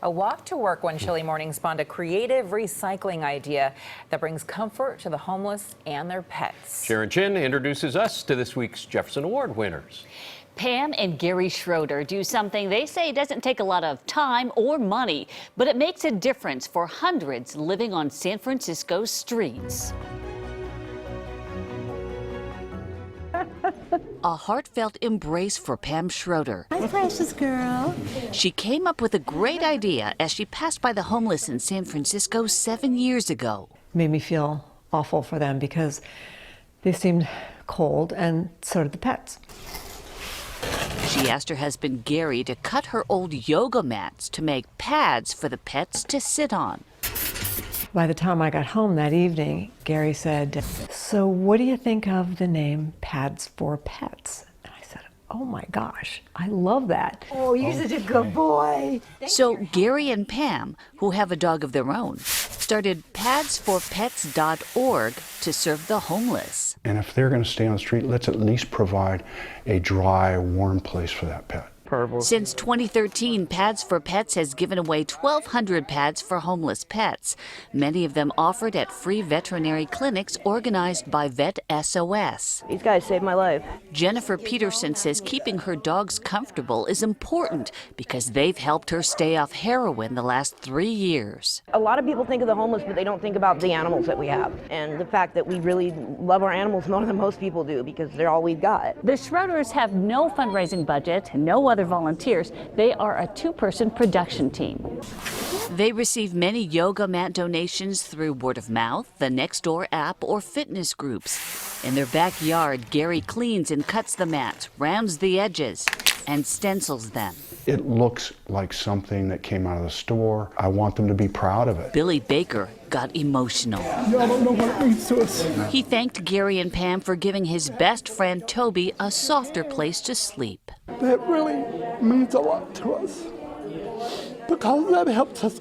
A walk to work one chilly morning spawned a creative recycling idea that brings comfort to the homeless and their pets. Sharon Chin introduces us to this week's Jefferson Award winners. Pam and Gary Schroeder do something they say doesn't take a lot of time or money, but it makes a difference for hundreds living on San Francisco's streets. A heartfelt embrace for Pam Schroeder. Hi, precious girl. She came up with a great idea as she passed by the homeless in San Francisco 7 years ago. Made me feel awful for them because they seemed cold, and so did the pets. She asked her husband Gary to cut her old yoga mats to make pads for the pets to sit on. By the time I got home that evening, Gary said, "So what do you think of the name Pads for Pets?" And I said, "Oh my gosh, I love that." Oh, you're such a good boy. So Gary and Pam, who have a dog of their own, started padsforpets.org to serve the homeless. And if they're going to stay on the street, let's at least provide a dry, warm place for that pet. Since 2013, Pads for Pets has given away 1,200 pads for homeless pets, many of them offered at free veterinary clinics organized by Vet SOS. These guys saved my life. Jennifer Peterson says keeping her dogs comfortable is important because they've helped her stay off heroin the last 3 years. A lot of people think of the homeless, but they don't think about the animals that we have and the fact that we really love our animals more than most people do because they're all we've got. The Schroeders have no fundraising budget, no other volunteers. They are a two-person production team. They receive many yoga mat donations through word of mouth, the Nextdoor app, or fitness groups. In their backyard, Gary cleans and cuts the mats, rounds the edges, and stencils them. It looks like something that came out of the store. I want them to be proud of it. Billy Baker got emotional. Y'all don't know what it means to us. He thanked Gary and Pam for giving his best friend Toby a softer place to sleep. That really means a lot to us because that helps us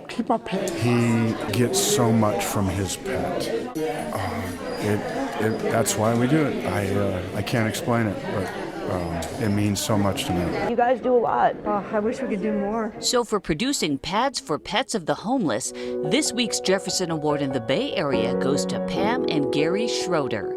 keep our pet. He gets so much from his pet. That's why we do it. I can't explain it, but it means so much to me. You guys do a lot. Oh, I wish we could do more. So for producing Pads for Pets of the Homeless, this week's Jefferson Award in the Bay Area goes to Pam and Gary Schroeder.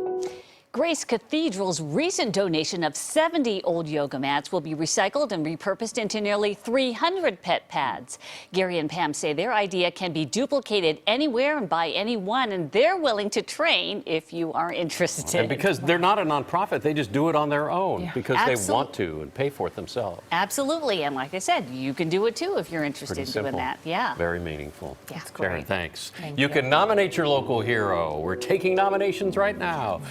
Grace Cathedral's recent donation of 70 old yoga mats will be recycled and repurposed into nearly 300 pet pads. Gary and Pam say their idea can be duplicated anywhere and by anyone, and they're willing to train if you are interested. And because they're not a nonprofit, they just do it on their own because they want to and pay for it themselves. Absolutely, and like I said, you can do it too if you're interested in doing that. Yeah. Very meaningful. Yeah. Sharon, thanks. You can nominate your local hero. We're taking nominations right now.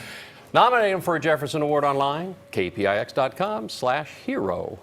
Nominate them for a Jefferson Award online, kpix.com/hero.